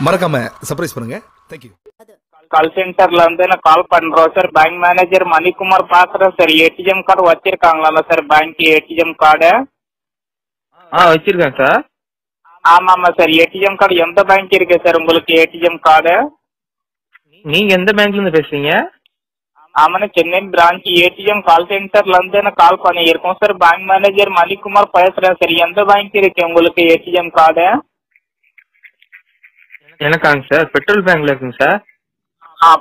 மறக்காம சர்ப்ரைஸ் பண்ணுங்க. Thank you. கால் சென்டர்ல இருந்து நான் கால் பண்றோம் சார். பேங்க் மேனேஜர் மணிக்குமார் பாக்குறேன் சார். ஏடிஎம் கார்டு வச்சிருக்காங்களா சார்? பேங்க் ஏடிஎம் கார்டு வச்சிருக்கேன் சார். ஆமாமா சார். ஏடிஎம் கார்டு எந்த பேங்க் இருக்கு சார் உங்களுக்கு ஏடிஎம் கார்டு? நீங்க எந்த பேங்க்ல இருந்து பேசுறீங்க? ஆமாண்ணா, சென்னை பிரான்ச் ஏடிஎம் கால் சென்டர்ல இருந்து நான் கால் பண்ணியிருக்கோம் சார். பேங்க் மேனேஜர் மணிக்குமார் பேசுறேன் சார். எந்த பேங்க் இருக்கு உங்களுக்கு ஏடிஎம் கார்டு? எனக்காங்க சார், பெட்ரோல் பேங்க்ல இருக்குங்க sir.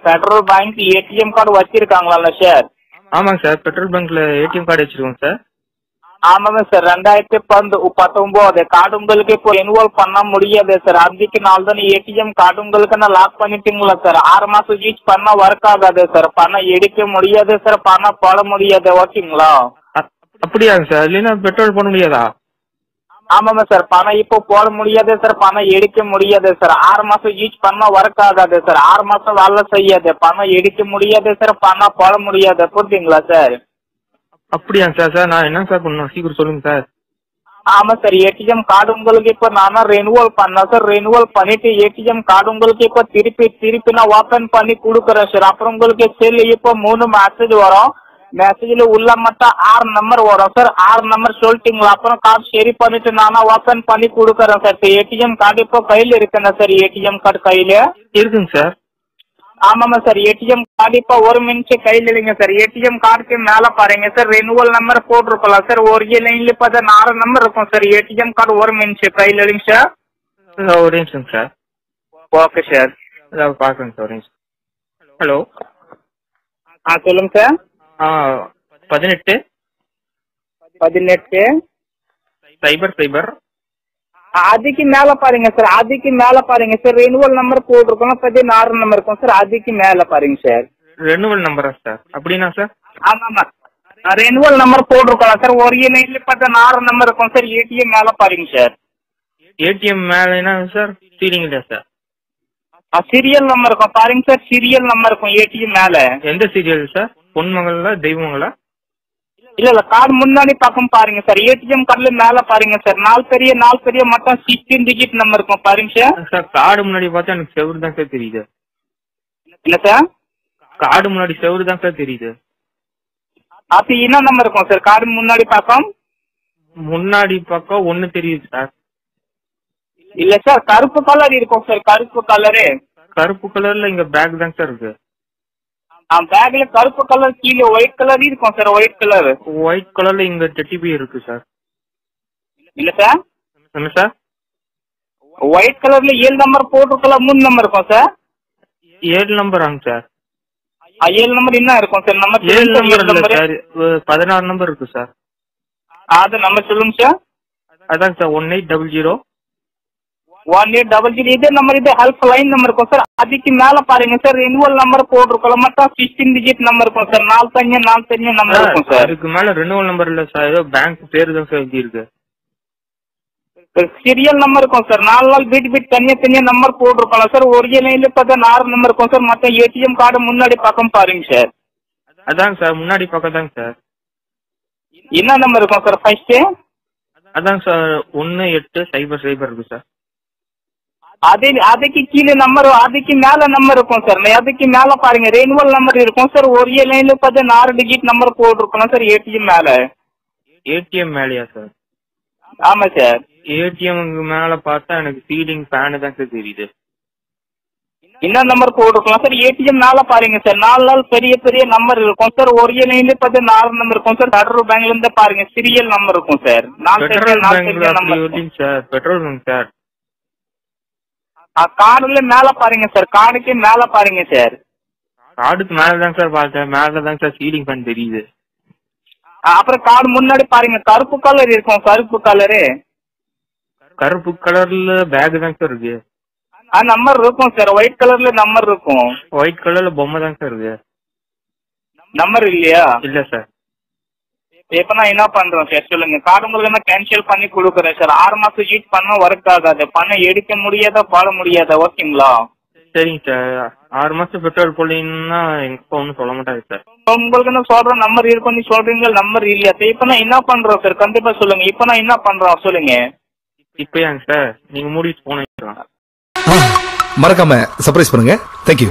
Petrol bank ATM card வச்சிருக்காங்களா சார்? ஆமாங்க சார், பெட்ரோல் பேங்க்ல ஏடிஎம் கார்டு வச்சிருக்கோங்க சார். ஆமாங்க சார். 2019 கார்டு உங்களுக்கு இப்போ ரெனுவல் பண்ண முடியாது சார். அதுக்கு நாள் தான் ஏடிஎம் கார்டு உங்களுக்கு நான் லாக் பண்ணிட்டீங்களா சார்? 6 மாசம் யூஸ் பண்ண ஒர்க் ஆகாது சார். பணம் எடுக்க முடியாது சார், பணம் போட முடியாது. ஓகேங்களா? அப்படியாங்க சார், இல்லைன்னா பெட்ரோல் பண்ண முடியாதா? ஆமாமா சார். பணம் இப்போ போட முடியாது சார், பணம் எடுக்க முடியாது சார். 6 மாசம் யூஸ் பண்ண ஒர்க் ஆகாது சார். 6 மாசம் வேலை செய்யாது, பணம் எடுக்க முடியாது சார், பணம் போட முடியாது. புரியுதுங்களா சார்? அப்படியாங்க சார். சார் நான் என்ன சார் பண்ணணும், சீக்கிரம் சொல்லுங்க சார். ஆமா சார். ஏடிஎம் கார்டு உங்களுக்கு இப்போ நானா ரெனுவல் பண்ணேன் சார். ரெனுவல் பண்ணிட்டு ஏடிஎம் கார்டு உங்களுக்கு இப்போ திருப்பி நான் ஓபன் பண்ணி கொடுக்குறேன் சார். அப்புறம் உங்களுக்கு செல் இப்போ 3 மெசேஜ் வரும். மெசேஜ்ல உள்ள மட்டும் 6 நம்பர் வரும் சார். 6 நம்பர் சொல்லிட்டீங்களா? அப்புறம் கார்டு சரி பண்ணிட்டு நானா ஓபன் பண்ணி கொடுக்குறேன் சார். ஏடிஎம் கார்டு இப்போ கையில இருக்குண்ணா சார். ஏடிஎம் கார்டு கையில இருக்குங்க சார். ஆமாமா சார். ஏடிஎம் கார்டு இப்போ 1 மினிட் கையில இல்லைங்க சார். ஏடிஎம் கார்டுக்கு மேல பாருங்க சார், ரெனுவல் நம்பர் போட்டிருக்கலாம் சார். ஒரு லைன்ல பார்த்தா 4 நம்பர் இருக்கும் சார். ஏடிஎம் கார்டு 1 மினிட் கையில இல்லைங்க சார். ஒரு நிமிஷம் சார். Okay sir. பாக்குறேங்க சார், ஒரு நிமிஷம். ஹலோ. சொல்லுங்க சார். 18 00 அதுக்கு மேல பாருங்க சார். அதுக்கு மேல பாருங்க சார். ரெனுவல் நம்பர் போட்டிருக்கோம் 16 நம்பர் இருக்கும் சார். அதுக்கு மேல பாருங்க சார். ரெனுவல் நம்பரா சார்? அப்படின்னா சார்? ஆமாமா, ரெனுவல் நம்பர் போட்டிருக்கலாம் சார். ஒரு லைன்ல பார்த்தா 4 நம்பர் இருக்கும் சார். ஏடிஎம் மேல பாருங்க சார். ஏடிஎம் மேல என்ன சார்? சீலிங் இல்லையா சார்? சீரியல் நம்பர் இருக்கும் பாருங்க சார். சீரியல் நம்பர் இருக்கும் ஏடிஎம் மேல. எந்த சீரியல் சார்? பொன்மங்களா தெய்வங்களா? இல்ல கார்டு முன்னாடி பக்கம் பாருங்க சார். ஏடிஎம் கார்டுல மேல பாருங்க சார். 4 பெரிய மட்டும் 16 டிஜிட் நம்பர் இருக்கும் பாருங்க சார். சார் கார்டு முன்னாடி பார்த்தா எனக்கு செவரு தான் சார் தெரியுது. இல்ல சார், கார்டு முன்னாடி செவரு தான் சார் தெரியுது. அது என்ன நம்பர் இருக்கும் சார்? கார்டு முன்னாடி பக்கம் முன்னாடி பக்கம் 1 தெரியுது சார். இல்ல சார், கருப்பு கலர் இருக்கும் சார். கருப்பு கலரு. கருப்பு கலர்ல இங்க பேக் தான் சார் இருக்கு. பேக்ல கருப்பு கலர் கீழே ஒயிட் கலர் இருக்கும் சார். White colour. ஒயிட் கலர்ல இங்க டெட்டி இருக்கு சார். இல்ல சார், என்ன சார்? ஒயிட் கலர்ல 7 நம்பர் போட்டிருக்கலாம். 3 நம்பர் இருக்கும் சார். 7 நம்பராங்க சார். 7 நம்பர் என்ன இருக்கும் சார்? நம்பர் 7 நம்பர் இல்ல சார், 16 நம்பர் இருக்கு சார். அது நம்பர் சொல்லுங்க சார். அதாங்க சார் 1800 1800. இதே நம்பர், இது ஹெல்ப் லைன் நம்பர் இருக்கும் சார். அதுக்கு மேல பாருங்க சார். ரெனுவல் நம்பர் போட்டிருக்கலாம் மட்டும் 16 டிஜிட் நம்பர் இருக்கும் சார். 45 நம்பர் இருக்கும் சார். அதுக்கு மேல ரெனுவல் நம்பர் இல்ல சார், ஏதோ பேங்க் பேரு தான் சார் எழுதி இருக்கு. சீரியல் நம்பர் இருக்கும் சார். 4 பிட் தனியா நம்பர் போட்டிருக்கலாம் சார். ஒரு லைன்ல பார்த்தா 4 நம்பர் இருக்கும் சார். மொத்தம் ஏடிஎம் கார்டு முன்னாடி பக்கம் பாருங்க சார். அதாங்க சார், முன்னாடி பக்கம் தாங்க சார். என்ன நம்பர் இருக்கும் சார் ஃபர்ஸ்ட்? அதாங்க சார் 1800 இருக்கு சார். அதுக்கு கீழே நம்பர், அதுக்கு மேல நம்பர் இருக்கும் சார். அதுக்கு மேல பாருங்க ரெனுவல் நம்பர் இருக்கும் சார். ஒரு லைன்ல பார்த்தா 4 டிஜிட் நம்பர் போட்டிருக்கணும் சார். ஏடிஎம் மேல. ஏடிஎம் மேலயா சார்? ஆமா சார். ஏடிஎம் மேல பார்த்தா எனக்கு சீலிங் ஃபேன் தான் சார் தெரியுது. என்ன நம்பர் போட்டிருக்கலாம் சார்? ஏடிஎம் மேல பாருங்க சார். 4 பெரிய நம்பர் இருக்கும் சார். ஒரு லைன்ல பார்த்தா 4 நம்பர் இருக்கும் சார். பெட்ரோல் பேங்க்ல இருந்து பாருங்க சீரியல் நம்பர் இருக்கும் sir. 4 number sir. Petrol bank sir. கார்டுல மேல பாருங்க சார். கார்டுக்கு மேல பாருங்க சார். கார்டுக்கு மேலதான் சார் பார்த்தேன். மேலதான் சார் சீலிங் ஃபேன் தெரியுது. அப்புறம் கார்டு முன்னாடி பாருங்க கருப்பு கலர் இருக்கும். கருப்பு கலரு. கருப்பு கலர்ல பேக் தான் சார் இருக்கு. நம்பர் இருக்கும் சார். ஒயிட் கலர்ல நம்பர் இருக்கும். ஒயிட் கலர்ல பொம்மை தான் சார் இருக்கு. நம்பர் இல்லையா? இல்ல சார். இப்ப நான் என்ன பண்றேன் சார் சொல்லுங்க. கார்டு உங்களுக்கு நான் கேன்சல் பண்ணி கொடுக்குறேன் சார். 6 மாசம் யூஸ் பண்ண ஒர்க் ஆகாது. பணம் எடுக்க முடியாத போட முடியாத. ஓகேங்களா? சரிங்க சார். 6 மாசம் பெட்ரோல் போலீங்கன்னா எங்க ஒன்றும் சொல்ல மாட்டாங்க சார். உங்களுக்கு நான் சொல்றேன் நம்பர் இருக்கும், நீ சொல்றீங்க நம்பர் இல்லையா? இப்ப நான் என்ன பண்றோம் சார்? கண்டிப்பா சொல்லுங்க. இப்ப நான் என்ன பண்றோம் சொல்லுங்க. இப்பயாங்க சார் நீங்க மூடிட்டு போனீங்க. மறக்காம சர்ப்ரைஸ் பண்ணுங்க. தேங்க்யூ.